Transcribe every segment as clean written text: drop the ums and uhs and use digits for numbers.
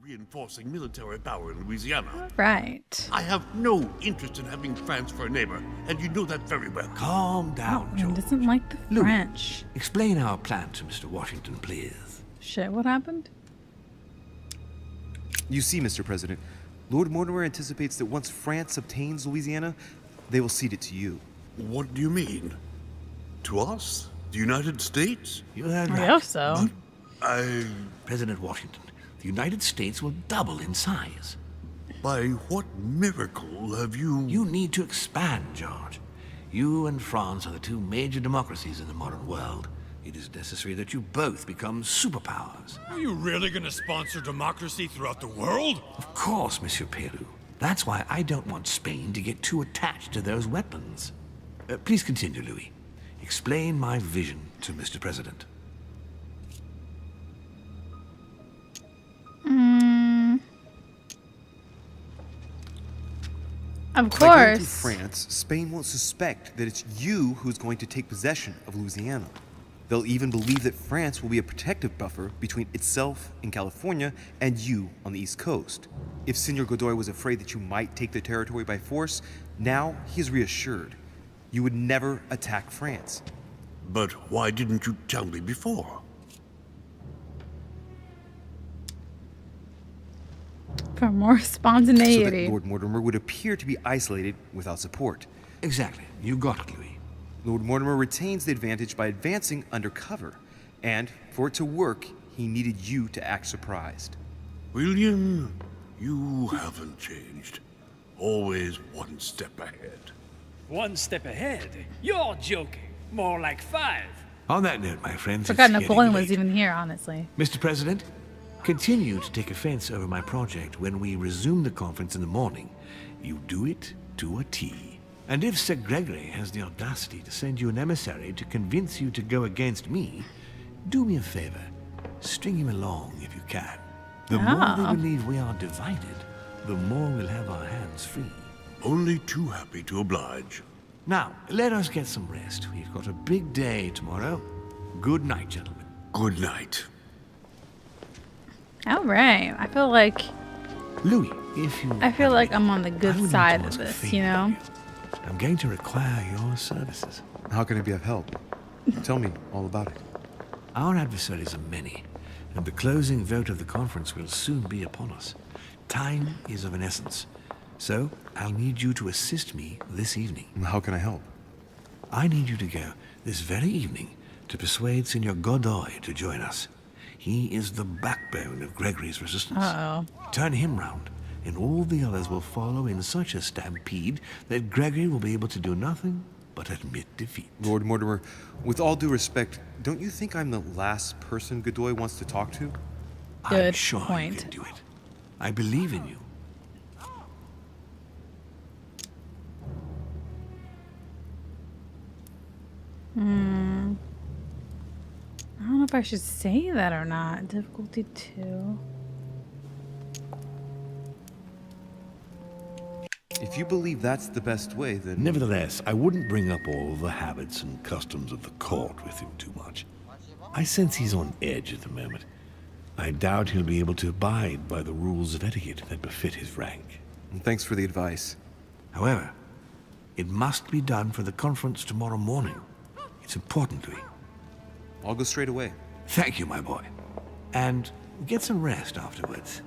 reinforcing military power in Louisiana. Right. I have no interest in having France for a neighbor, and you know that very well. Calm down, He George. doesn't like the Louis, French. explain our plan to Mr. Washington, please. Shit, what happened? You see, Mr. President, Lord Mortimer anticipates that once France obtains Louisiana, they will cede it to you. What do you mean? To us? The United States? You heard I right. hope so. President Washington, the United States will double in size. By what miracle have you... You need to expand, George. You and France are the two major democracies in the modern world. It is necessary that you both become superpowers. Are you really gonna sponsor democracy throughout the world? Of course, Monsieur Peru. That's why I don't want Spain to get too attached to those weapons. Please continue, Louis. Explain my vision to Mr. President. Of By going through course. France, Spain won't suspect that it's you who's going to take possession of Louisiana. They'll even believe that France will be a protective buffer between itself in California and you on the East Coast. If Senor Godoy was afraid that you might take the territory by force, now he is reassured. You would never attack France. But why didn't you tell me before? For more So that spontaneity. Lord Mortimer would appear to be isolated without support. Exactly. You got it, Louis. Lord Mortimer retains the advantage by advancing undercover, and for it to work, he needed you to act surprised. William, you haven't changed. Always one step ahead. One step ahead? You're joking. More like 5. On that note, my friends, Forgot it's getting Napoleon was late. even here, honestly. Mr. President, continue to take offense over my project when we resume the conference in the morning. You do it to a T. And if Sir Gregory has the audacity to send you an emissary to convince you to go against me, do me a favor. String him along if you can. The more they believe we are divided, the more we'll have our hands free. Only too happy to oblige. Now, let us get some rest. We've got a big day tomorrow. Good night, gentlemen. Good night. All right. I feel like Louis, if you... I'm on the good I would side need to of ask a this, favor you know? of you. I'm going to require your services. How can I be of help? Tell me all about it. Our adversaries are many, and the closing vote of the conference will soon be upon us. Time is of an essence, so I'll need you to assist me this evening. How can I help? I need you to go this very evening to persuade Senor Godoy to join us. He is the backbone of Gregory's resistance. Uh-oh. Turn him round, and all the others will follow in such a stampede that Gregory will be able to do nothing but admit defeat. Lord Mortimer, with all due respect, don't you think I'm the last person Godoy wants to talk to? I'm Good sure you point. can do it. I believe in you. I don't know if I should say that or not. Difficulty 2. If you believe that's the best way, then... Nevertheless, I wouldn't bring up all the habits and customs of the court with him too much. I sense he's on edge at the moment. I doubt he'll be able to abide by the rules of etiquette that befit his rank. Thanks for the advice. However, it must be done for the conference tomorrow morning. It's important, Louis. I'll go straight away. Thank you, my boy. And get some rest afterwards.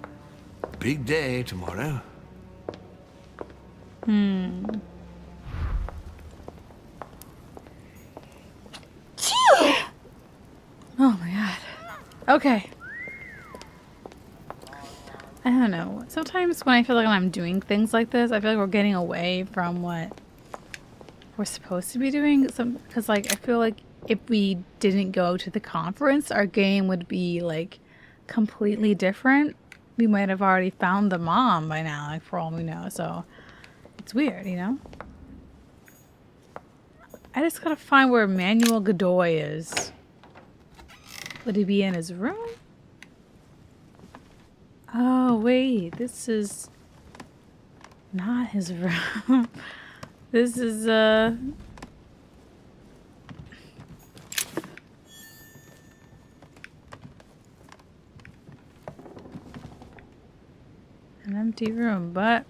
Big day tomorrow. Oh my god. Okay. I don't know. Sometimes when I feel like I'm doing things like this, I feel like we're getting away from what we're supposed to be doing. Because, like, I feel like if we didn't go to the conference, our game would be, like, completely different. We might have already found the mom by now, like, for all we know. So, it's weird, you know? I just gotta find where Emmanuel Godoy is. Would he be in his room? Oh, wait. This is not his room. This is, an empty room, but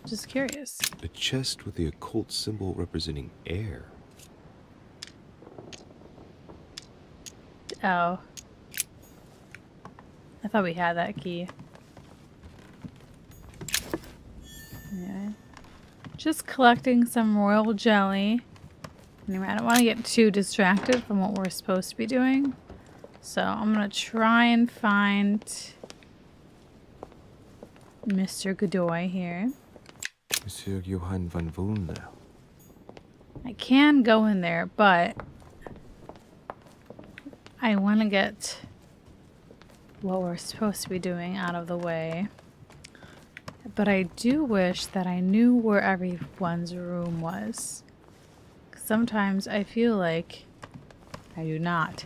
just curious. A chest with the occult symbol representing air. Oh. I thought we had that key. Anyway. Just collecting some royal jelly. Anyway, I don't want to get too distracted from what we're supposed to be doing. So I'm going to try and find Mr. Godoy here. Monsieur Johann van Volner. I can go in there, but I want to get what we're supposed to be doing out of the way. But I do wish that I knew where everyone's room was. 'Cause sometimes I feel like I do not.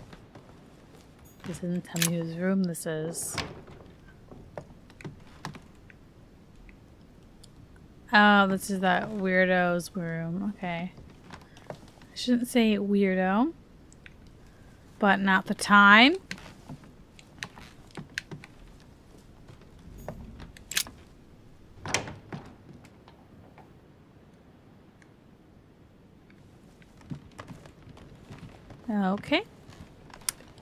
This doesn't tell me whose room this is. Oh, this is that weirdo's room. Okay. I shouldn't say weirdo. But not the time. Okay.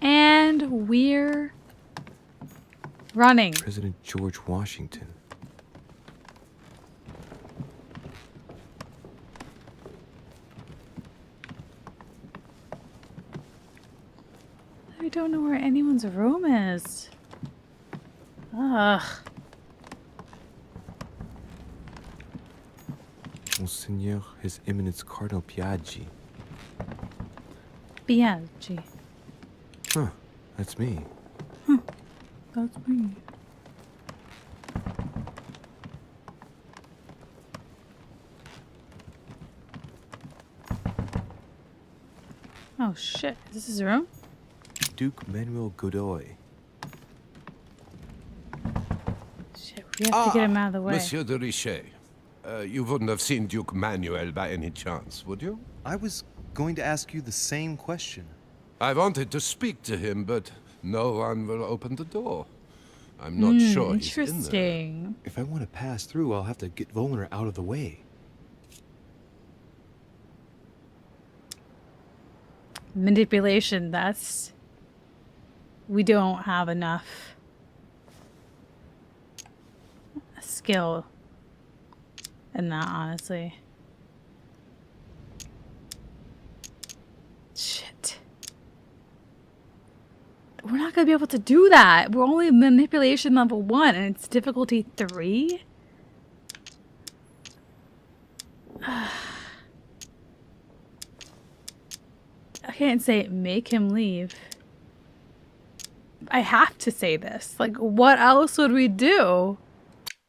And we're running. President George Washington. I don't know where anyone's room is. Ugh. Monseigneur, His Eminence Cardinal Piaggi. Biaggi. Huh, that's me. That's me. Oh shit, is this his room? Duke Manuel Godoy. Shit, we have to get him out of the way. Monsieur de Richet. You wouldn't have seen Duke Manuel by any chance, would you? I was going to ask you the same question. I wanted to speak to him, but no one will open the door. I'm not sure he's in there. Interesting. If I want to pass through, I'll have to get Volner out of the way. Manipulation, that's... We don't have enough skill in that, honestly. Shit. We're not gonna be able to do that. We're only manipulation level 1 and it's difficulty 3? I can't say make him leave. I have to say this. Like, what else would we do?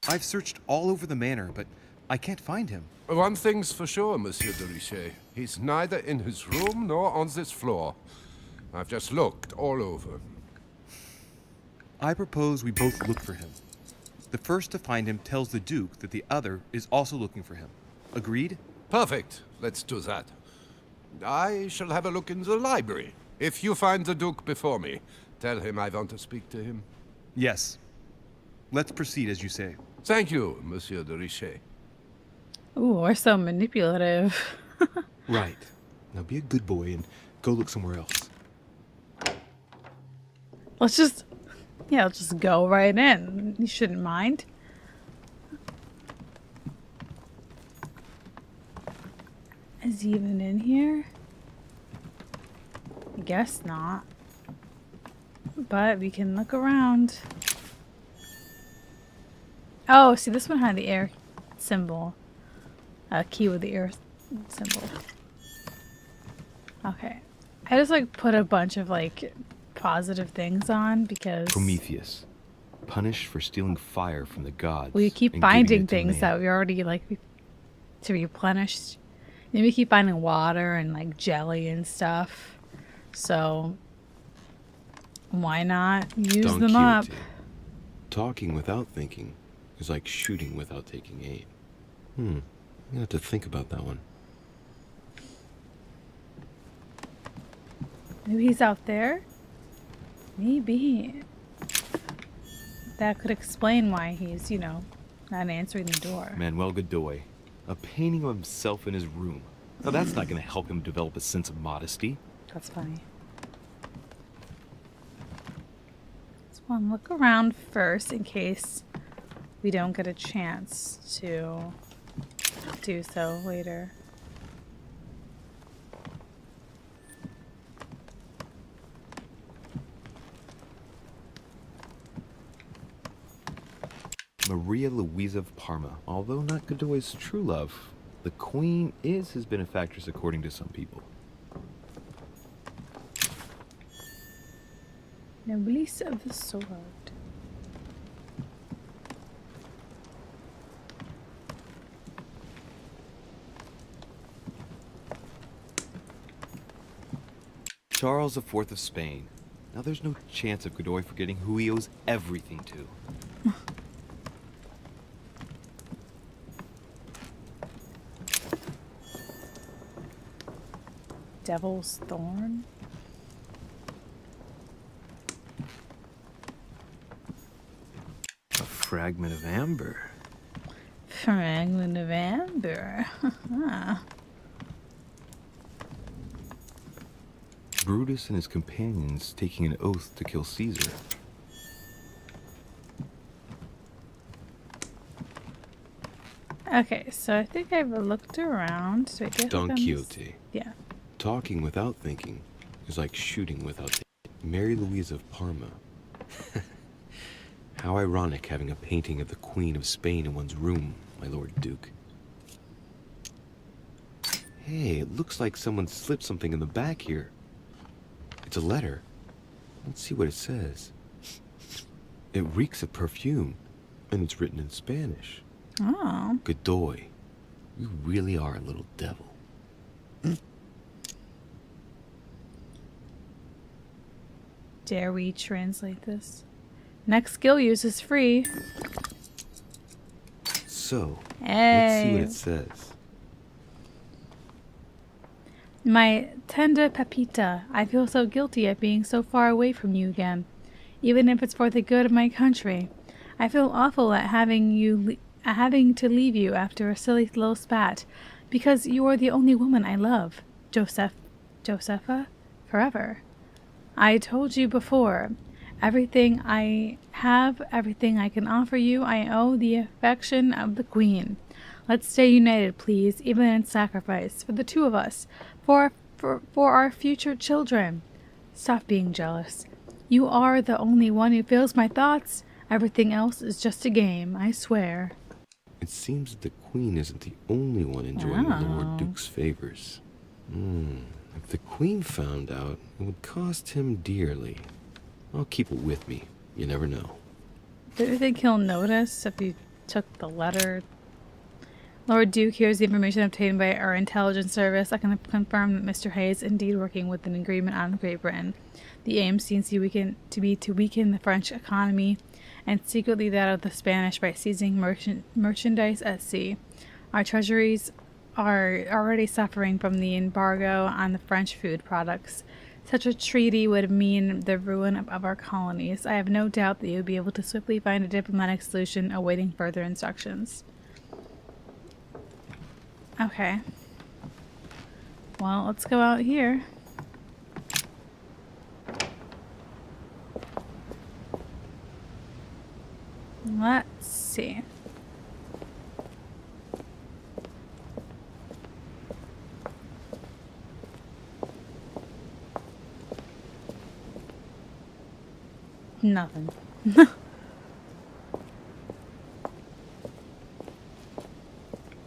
I've searched all over the manor, but I can't find him. One thing's for sure, Monsieur de Richet. He's neither in his room nor on this floor. I've just looked all over. I propose we both look for him. The first to find him tells the Duke that the other is also looking for him. Agreed? Perfect. Let's do that. I shall have a look in the library. If you find the Duke before me, tell him I want to speak to him. Yes. Let's proceed as you say. Thank you, Monsieur de Richet. Ooh, we're so manipulative. Right. Now be a good boy and go look somewhere else. Let's just go right in. You shouldn't mind. Is he even in here? I guess not. But we can look around. Oh, see, this one had the air symbol. Key with the air symbol. Okay. I just like put a bunch of like positive things on because Prometheus. Punished for stealing fire from the gods. we keep and giving finding it to things man. that we already like to replenish. And we keep finding water and like jelly and stuff. So why not use Don them up? Quixote. Talking without thinking is like shooting without taking aim. I'm gonna have to think about that one. Maybe he's out there? Maybe. That could explain why he's, you know, Not answering the door. Manuel Godoy, a painting of himself in his room. Now that's not going to help him develop a sense of modesty. That's funny. Let's one look around first in case we don't get a chance to do so later. Maria Louisa of Parma, although not Godoy's true love, the Queen is his benefactress according to some people. Noblesse of the sword. Charles IV of Spain. Now there's no chance of Godoy forgetting who he owes everything to. Devil's Thorn. A fragment of amber. Fragment of amber. Brutus and his companions taking an oath to kill Caesar. Okay, so I think I've looked around. So I guess Don Quixote. Yeah. Talking without thinking is like shooting without thinking. Mary Louise of Parma. How ironic having a painting of the Queen of Spain in one's room, my Lord Duke. Hey, it looks like someone slipped something in the back here. It's a letter. Let's see what it says. It reeks of perfume, and it's written in Spanish. Oh. Godoy, you really are a little devil. Dare we translate this? Next skill use is free. So, let's Hey. see what it says. My tender Pepita, I feel so guilty at being so far away from you again, even if it's for the good of my country. I feel awful at having to leave you after a silly little spat, because you are the only woman I love. Josepha? Forever. I told you before, everything I have, everything I can offer you, I owe the affection of the Queen. Let's stay united, please, even in sacrifice, for the two of us, for our future children. Stop being jealous. You are the only one who feels my thoughts. Everything else is just a game, I swear. It seems that the Queen isn't the only one enjoying the Oh. Lord Duke's favors. If the Queen found out, it would cost him dearly. I'll keep it with me. You never know. Do you think he'll notice if you took the letter? Lord Duke, here's the information obtained by our intelligence service. I can confirm that Mr. Hay is indeed working with an agreement on Great Britain. The aim seems to be to weaken the French economy and secretly that of the Spanish by seizing merchandise at sea. Our treasuries are already suffering from the embargo on the French food products. Such a treaty would mean the ruin of our colonies. I have no doubt that you'll be able to swiftly find a diplomatic solution awaiting further instructions. Okay. Well, let's go out here. Let's see. Nothing.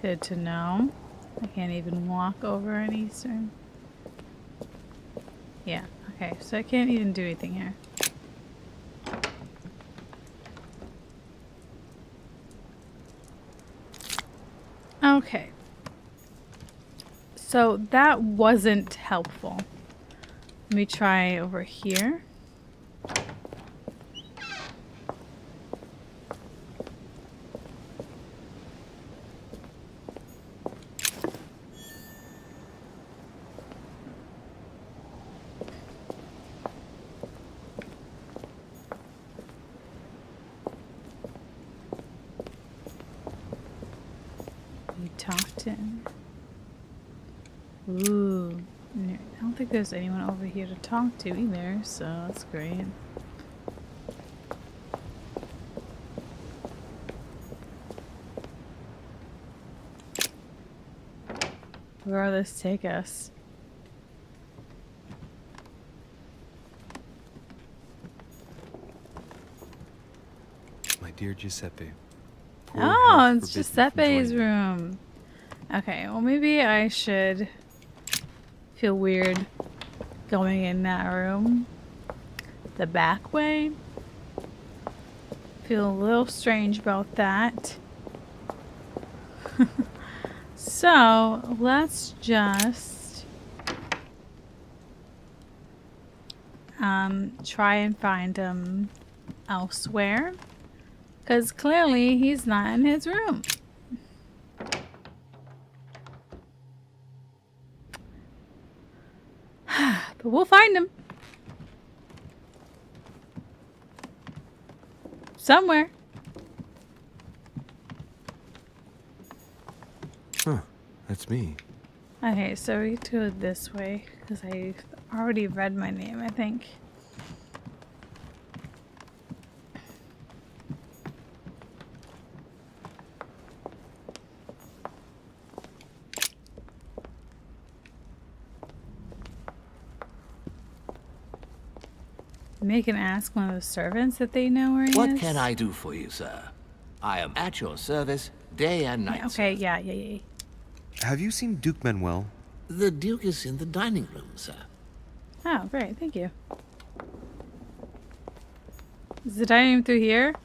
Good to know. I can't even walk over any stone. Yeah, okay, so I can't even do anything here. Okay. So that wasn't helpful. Let me try over here. talk to him. Ooh. No, I don't think there's anyone over here to talk to either, so that's great. Where will this take us? My dear Giuseppe. poor Oh, health it's forbids me from Giuseppe's joining you. room. Okay, well maybe I should feel weird going in that room the back way. Feel a little strange about that. So let's just try and find him elsewhere, because clearly he's not in his room. But we'll find him somewhere. Huh, that's me. Okay, so we go this way because I already read my name, I think. Make and ask one of the servants if they know where he is. What can I do for you, sir? I am at your service day and night. Yeah, okay, yeah. Have you seen Duke Manuel? The Duke is in the dining room, sir. Oh, great, thank you. Is the dining room through here?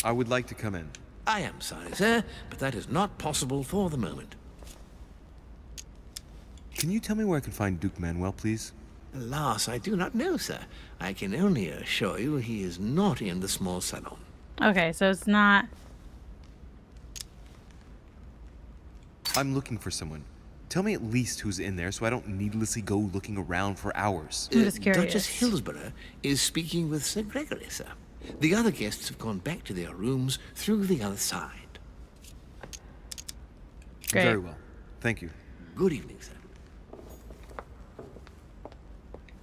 I would like to come in. I am sorry, sir, but that is not possible for the moment. Can you tell me where I can find Duke Manuel, please? Alas, I do not know, sir. I can only assure you he is not in the small salon. Okay, so it's not... I'm looking for someone. Tell me at least who's in there so I don't needlessly go looking around for hours. I'm just curious. Duchess Hillsborough is speaking with Sir Gregory, sir. The other guests have gone back to their rooms through the other side. Great. Very well. Thank you. Good evening, sir.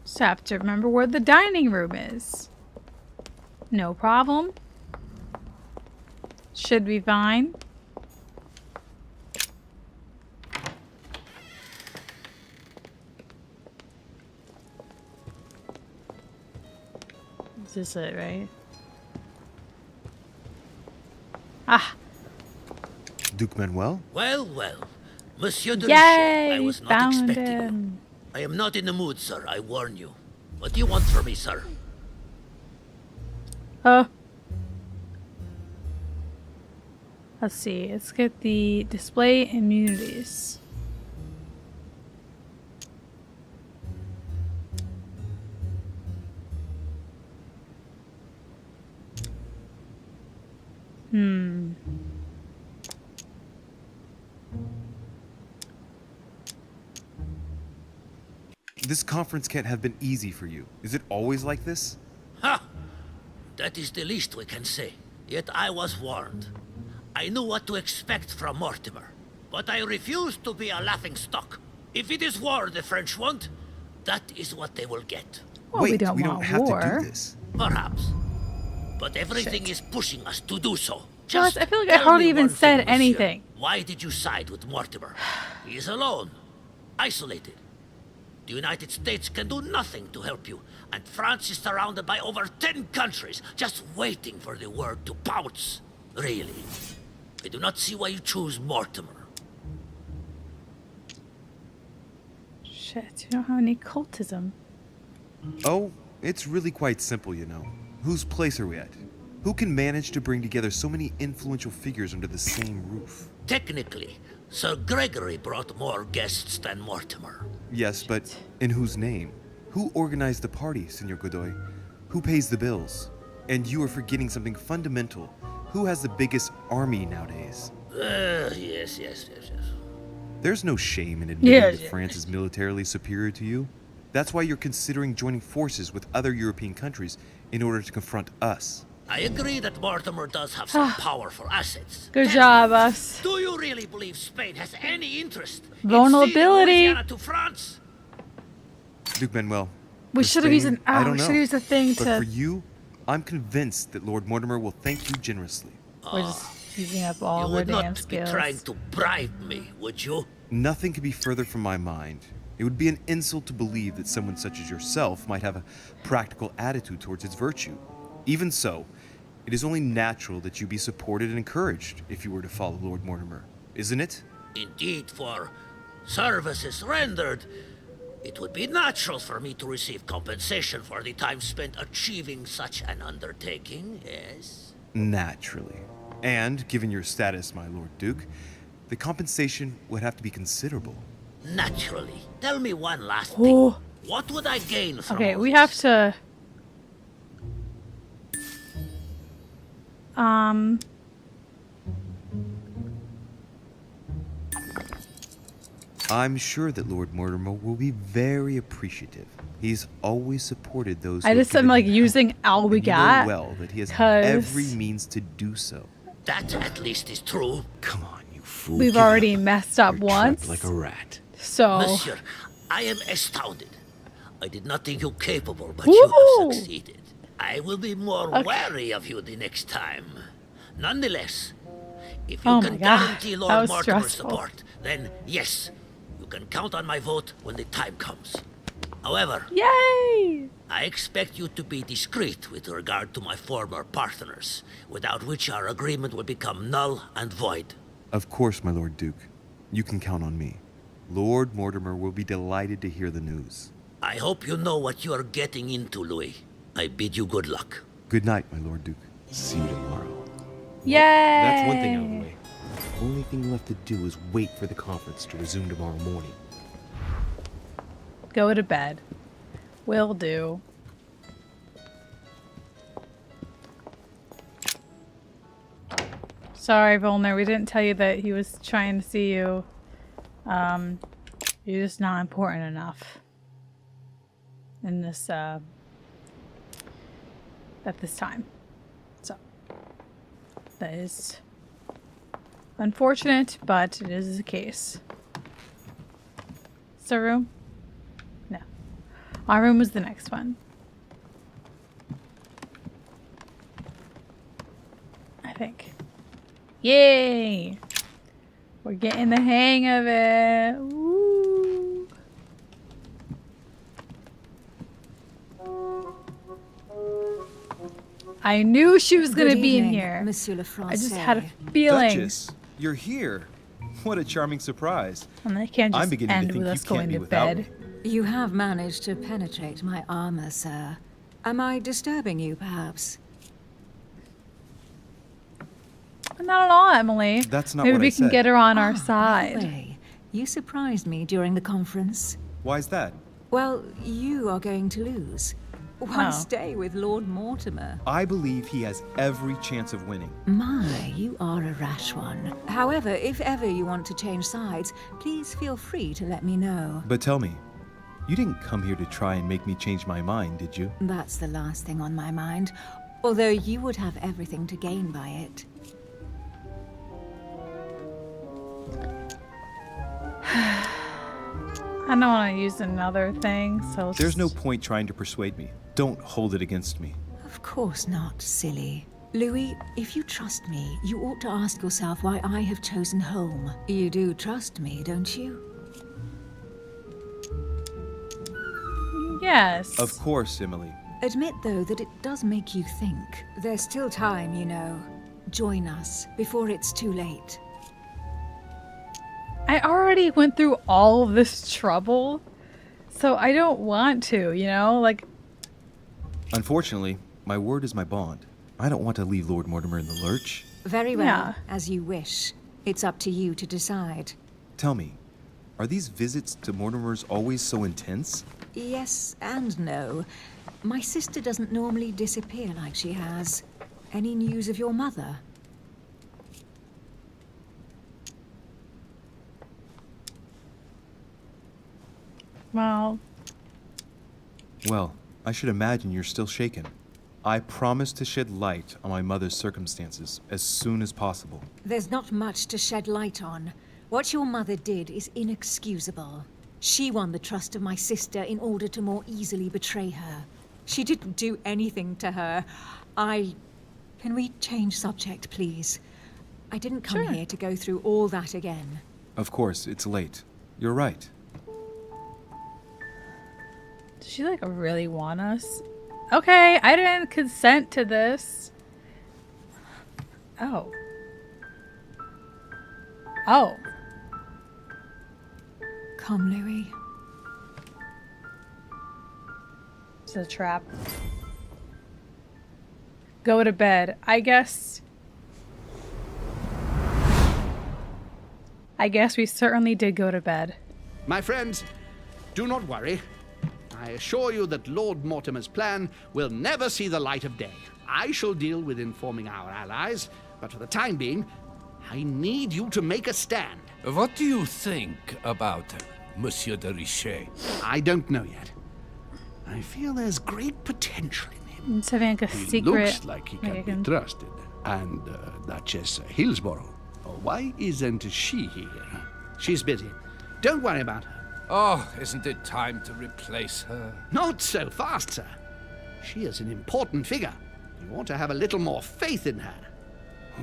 Just have to remember where the dining room is. No problem. Should be fine. Is this it, right? Ah, Duke Manuel? Well, well. Monsieur de yay! I was not Found expecting you. him. I am not in the mood, sir. I warn you. What do you want from me, sir? Let's see. Let's get the display immunities. This conference can't have been easy for you. Is it always like this? Ha! That is the least we can say. Yet I was warned. I knew what to expect from Mortimer. But I refused to be a laughingstock. If it is war the French want, that is what they will get. Well, Wait, we don't want have war. to do this. Perhaps. But everything is pushing us to do so. Plus, Just I feel like I tell hardly me even one said thing, monsieur. anything. Why did you side with Mortimer? He is alone. Isolated. The United States can do nothing to help you. And France is surrounded by over 10 countries, just waiting for the word to pounce. Really. I do not see why you choose Mortimer. Shit, you don't have any cultism. Oh, it's really quite simple, you know. Whose place are we at? Who can manage to bring together so many influential figures under the same roof? Technically, Sir Gregory brought more guests than Mortimer. Yes, but in whose name? Who organized the party, Senor Godoy? Who pays the bills? And you are forgetting something fundamental. Who has the biggest army nowadays? Yes. There's no shame in admitting Yes. that France is militarily superior to you. That's why you're considering joining forces with other European countries in order to confront us. I agree that Mortimer does have some powerful assets. Good job, us. Do you really believe Spain has any interest Vulnerability. in ceding Louisiana to France? Duke Manuel. We for should have used Spain, an. I Oh, don't we know. should have used a thing But to. for you, I'm convinced that Lord Mortimer will thank you generously. We're just using up all You of our would damn not be skills. trying to bribe me, would you? Nothing could be further from my mind. It would be an insult to believe that someone such as yourself might have a practical attitude towards its virtue. Even so, it is only natural that you be supported and encouraged if you were to follow Lord Mortimer, isn't it? Indeed, for services rendered, it would be natural for me to receive compensation for the time spent achieving such an undertaking, yes? Naturally. And, given your status, my Lord Duke, the compensation would have to be considerable. Naturally. Tell me one last Oh. thing. What would I gain from Okay, all we this? have to. I'm sure that Lord Mortimer will be very appreciative. He's always supported those who I have just am given like him, using all we and you know got. well that he has 'cause every means to do so. That at least is true. Come on, you fool. We've give it already up. messed up You're trapped once. like a rat. So. Monsieur, I am astounded. I did not think you capable, but you Woo! have succeeded. I will be more Okay. wary of you the next time. Nonetheless, if you Oh my can God, guarantee that Lord was Mortimer's stressful. support, then yes, you can count on my vote when the time comes. However, Yay! I expect you to be discreet with regard to my former partners, without which our agreement will become null and void. Of course, my Lord Duke. You can count on me. Lord Mortimer will be delighted to hear the news. I hope you know what you are getting into, Louis. I bid you good luck. Good night, my Lord Duke. See you tomorrow. Yay! That's one thing out of the way. The only thing left to do is wait for the conference to resume tomorrow morning. Go to bed. Will do. Sorry, Volner, we didn't tell you that he was trying to see you. You're just not important enough in this, at this time. So, that is unfortunate, but it is the case. Is there room? No. Our room was the next one. I think. Yay! We're getting the hang of it. Woo! I knew she was going to Good be in evening, here. Monsieur le I just had a Français. feeling. Duchess, you're here. What a charming surprise. And they can't I'm just beginning to end think with you us can't going be to without bed. me. You have managed to penetrate my armor, sir. Am I disturbing you, perhaps? Not at all, Emily. That's not Maybe what we I can said. get her on our By the side. way, you surprised me during the conference. Why's that? Well, you are going to lose. Why Oh. stay with Lord Mortimer? I believe he has every chance of winning. My, you are a rash one. However, if ever you want to change sides, please feel free to let me know. But tell me, you didn't come here to try and make me change my mind, did you? That's the last thing on my mind. Although you would have everything to gain by it. I don't want to use another thing, so let's There's no just- point trying to persuade me. Don't hold it against me. Of course not, silly. Louis, if you trust me, you ought to ask yourself why I have chosen home. You do trust me, don't you? Yes. Of course, Emily. Admit, though, that it does make you think. There's still time, you know. Join us before it's too late. I already went through all of this trouble, so I don't want to, you know? Like, Unfortunately, my word is my bond. I don't want to leave Lord Mortimer in the lurch. Very well, Yeah. as you wish. It's up to you to decide. Tell me, are these visits to Mortimer's always so intense? Yes and no. My sister doesn't normally disappear like she has. Any news of your mother? well, Well, I should imagine you're still shaken. I promise to shed light on my mother's circumstances as soon as possible. There's not much to shed light on. What your mother did is inexcusable. She won the trust of my sister in order to more easily betray her. She didn't do anything to her. Can we change subject, please? I didn't come here to go through all that again. Of course, it's late. You're right. Does she, like, really want us? Okay, I didn't consent to this. Oh. Oh. Come, Louis. It's a trap. Go to bed. I guess we certainly did go to bed. My friends, do not worry. I assure you that Lord Mortimer's plan will never see the light of day. I shall deal with informing our allies, but for the time being, I need you to make a stand. What do you think about Monsieur de Richet? I don't know yet. I feel there's great potential in him. It's having like a He secret. looks like he can be trusted. And Duchess Hillsborough. Why isn't she here? She's busy. Don't worry about her. Oh, isn't it time to replace her? Not so fast, sir. She is an important figure. You ought to have a little more faith in her.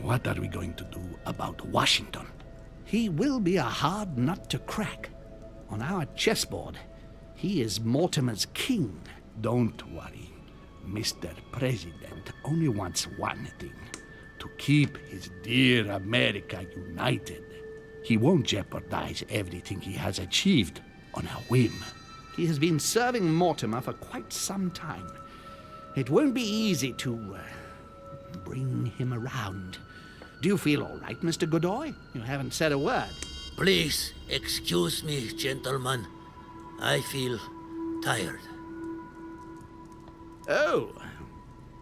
What are we going to do about Washington? He will be a hard nut to crack. On our chessboard, he is Mortimer's king. Don't worry. Mr. President only wants one thing. To keep his dear America united. He won't jeopardize everything he has achieved on a whim. He has been serving Mortimer for quite some time. It won't be easy to bring him around. Do you feel all right, Mr. Godoy? You haven't said a word. Please excuse me, gentlemen. I feel tired. Oh,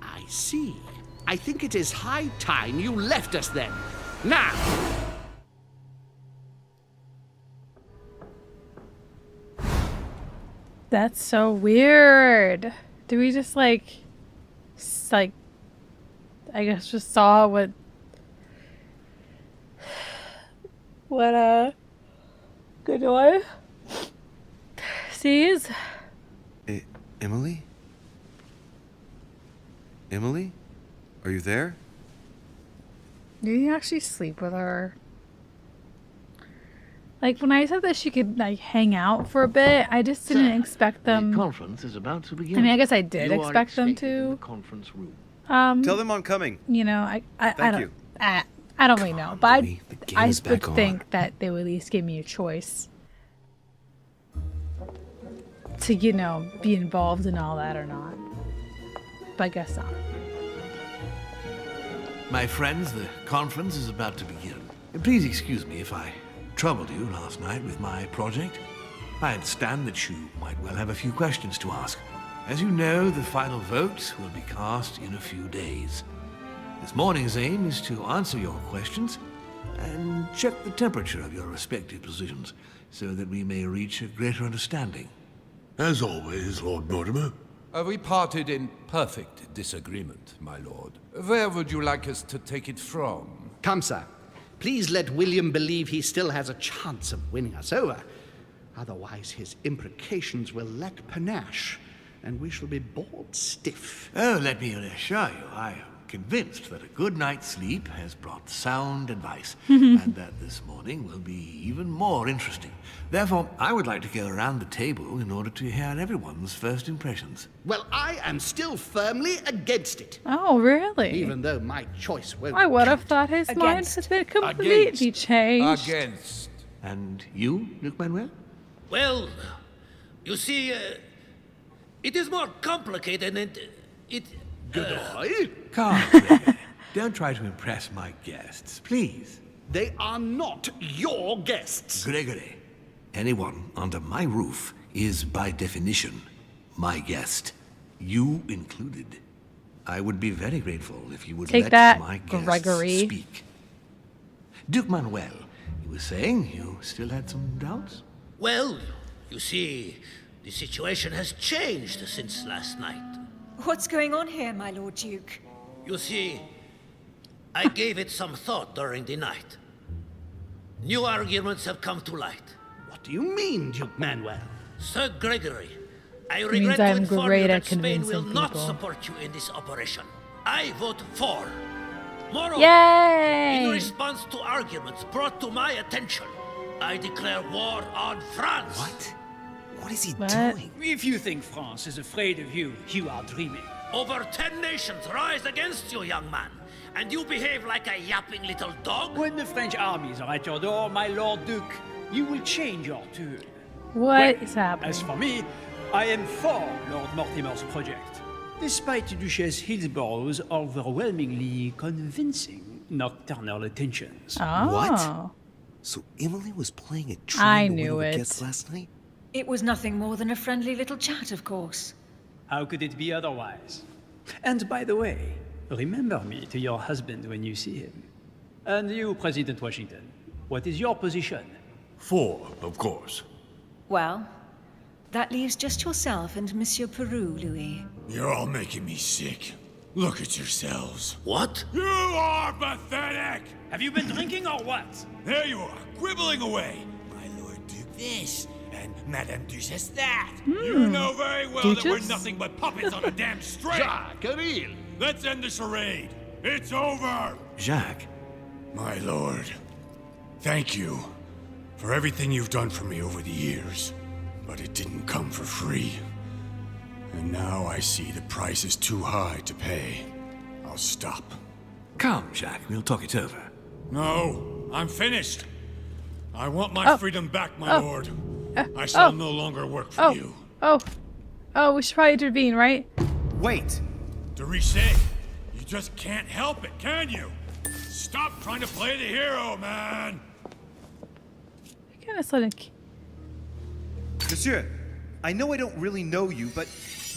I see. I think it is high time you left us then. Now! That's so weird. Do we just like, I guess just saw what Godoy sees? Emily? Emily? Are you there? Did he actually sleep with her? Like, when I said that she could, like, hang out for a bit, I just didn't expect them... The conference is about to begin. I mean, I guess I did You are expect them expected in to. the conference room. Tell them I'm coming. You know, I Thank don't... you. I don't really know, but Louis, the game I is would back on. think that they would at least give me a choice to, you know, be involved in all that or not. But I guess not. My friends, the conference is about to begin. Please excuse me if I troubled you last night with my project. I understand that you might well have a few questions to ask. As you know, the final vote will be cast in a few days. This morning's aim is to answer your questions and check the temperature of your respective positions so that we may reach a greater understanding. As always, Lord Mortimer. We parted in perfect disagreement, my lord. Where would you like us to take it from? Come, sir. Please let William believe he still has a chance of winning us over. Otherwise, his imprecations will lack panache, and we shall be bored stiff. Oh, let me reassure you, I am convinced that a good night's sleep has brought sound advice, and that this morning will be even more interesting. Therefore, I would like to go around the table in order to hear everyone's first impressions. Well, I am still firmly against it. Oh, really? Even though my choice won't I would have count. thought his mind Against. has been completely changed. Against. And you, Luke Manuel? Well, you see, it is more complicated and it... Goodbye. Calm, Gregory. Don't try to impress my guests, please. They are not your guests. Gregory, anyone under my roof is by definition my guest. You included. I would be very grateful if you would Take let that, my guests Gregory. speak. Duke Manuel, you were saying you still had some doubts? Well, you see, the situation has changed since last night. What's going on here, my Lord Duke? You see, I gave it some thought during the night. New arguments have come to light. What do you mean, Duke Manuel? Sir Gregory, I Means regret to I'm inform great you at that Spain will convincing not people. support you in this operation. I vote for. Moreover, Yay! in response to arguments brought to my attention, I declare war on France. What? What is he What? doing? If you think France is afraid of you, you are dreaming. Over 10 nations rise against you, young man, and you behave like a yapping little dog? When the French armies are at your door, my Lord Duke, you will change your tune. What Well, is happening? As for me, I am for Lord Mortimer's project, despite Duchess Hillsborough's overwhelmingly convincing nocturnal attentions. Oh. What? So Emily was playing a trick I on knew one of it. the guests last night? It was nothing more than a friendly little chat, of course. How could it be otherwise? And by the way, remember me to your husband when you see him. And you, President Washington, what is your position? 4, of course. Well, that leaves just yourself and Monsieur Peru, Louis. You're all making me sick. Look at yourselves. What? You are pathetic! Have you been drinking or what? There you are, quibbling away. My Lord Duke this, and Madame Duchess that. You know very well that we're Duchess? nothing but puppets on a damn string. Jacques, Camille. Let's end the charade. It's over. Jacques, My lord, thank you for everything you've done for me over the years. But it didn't come for free. And now I see the price is too high to pay. I'll stop. come, Jacques. We'll talk it over. No, I'm finished. I want my freedom back, my lord. I shall no longer work for you. Oh, we should probably intervene, right? Wait! De Richet, you just can't help it, can you? Stop trying to play the hero, man! I kind of sudden. Monsieur, I know I don't really know you, but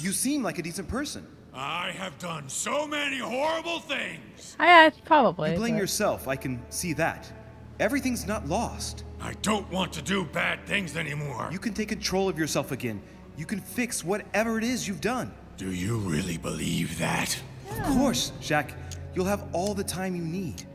you seem like a decent person. I have done so many horrible things. Probably. You blame but- yourself, I can see that. Everything's not lost. I don't want to do bad things anymore. You can take control of yourself again. You can fix whatever it is you've done. Do you really believe that? Of course, Jacques. You'll have all the time you need.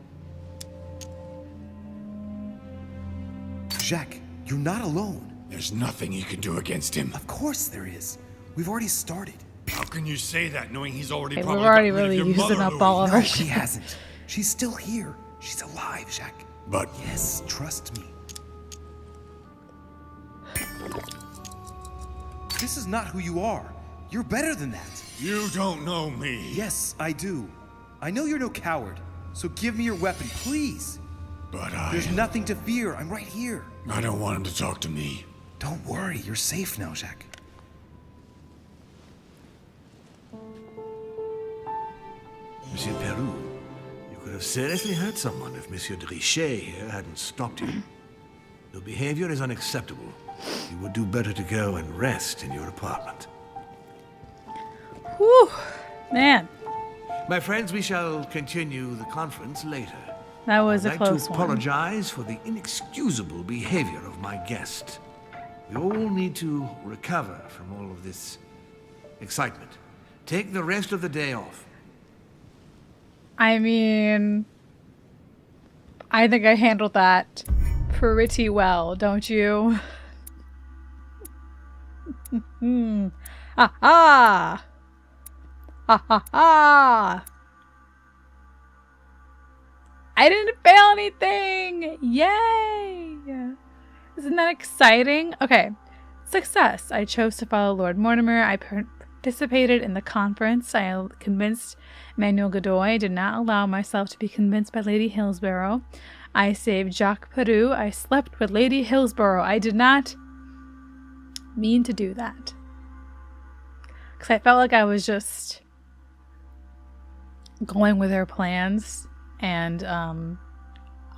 Jacques, you're not alone. There's nothing you can do against him. Of course there is. We've already started. How can you say that knowing he's already Hey, we're probably already got rid of really your using mother, up all Louis? of No, our she shit. hasn't. She's still here. She's alive, Jacques. But Yes, trust me. This is not who you are. You're better than that. you don't know me. Yes, I do. I know you're no coward, so give me your weapon, please. But There's nothing to fear. I'm right here. I don't want him to talk to me. Don't worry. You're safe now, Jacques. Monsieur Peru, you could have seriously hurt someone if Monsieur de Richet here hadn't stopped you. Your behavior is unacceptable. You would do better to go and rest in your apartment. Whew, man, My friends, we shall continue the conference later. that was a I'd like close to one. apologize for the inexcusable behavior of my guest. We all need to recover from all of this excitement. Take the rest of the day off. I mean, I think I handled that pretty well, don't you? Ha ha! Ha ha ha! I didn't fail anything! Yay! Isn't that exciting? Okay. Success. I chose to follow Lord Mortimer. I participated in the conference. I convinced Manuel Godoy. I did not allow myself to be convinced by Lady Hillsborough. I saved Jacques Peru. I slept with Lady Hillsborough. I did not mean to do that. Because I felt like I was just going with her plans. And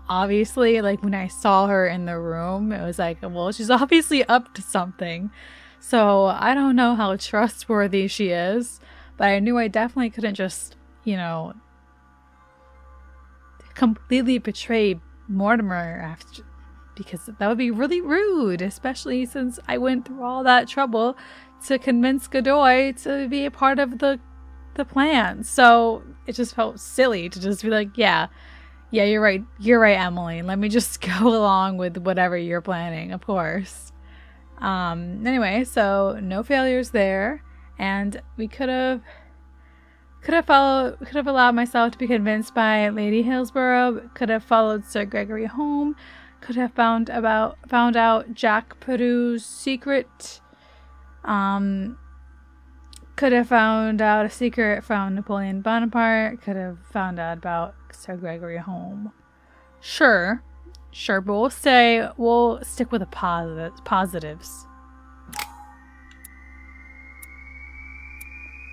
obviously, like when I saw her in the room, it was like, well, she's obviously up to something. So I don't know how trustworthy she is, but I knew I definitely couldn't just, you know, completely betray Mortimer after, because that would be really rude, especially since I went through all that trouble to convince Godoy to be a part of the the plan. So it just felt silly to just be like, yeah, you're right, Emily. Let me just go along with whatever you're planning, of course. Anyway, so no failures there, and we could have allowed myself to be convinced by Lady Hillsborough, could have followed Sir Gregory home, could have found out Jack Peru's secret, could have found out a secret from Napoleon Bonaparte, could have found out about Sir Gregory home. Sure, but we'll stick with the positives.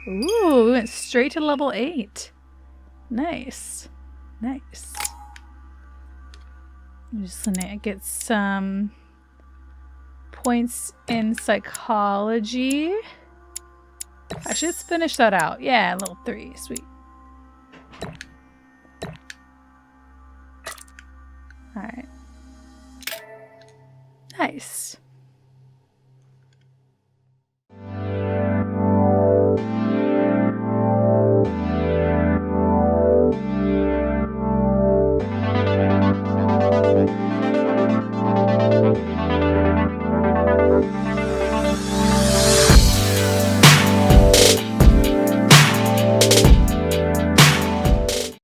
Ooh, we went straight to level 8. Nice. I'm just gonna get some points in psychology. Actually, let's finish that out. Yeah, level 3. Sweet. Alright. Nice.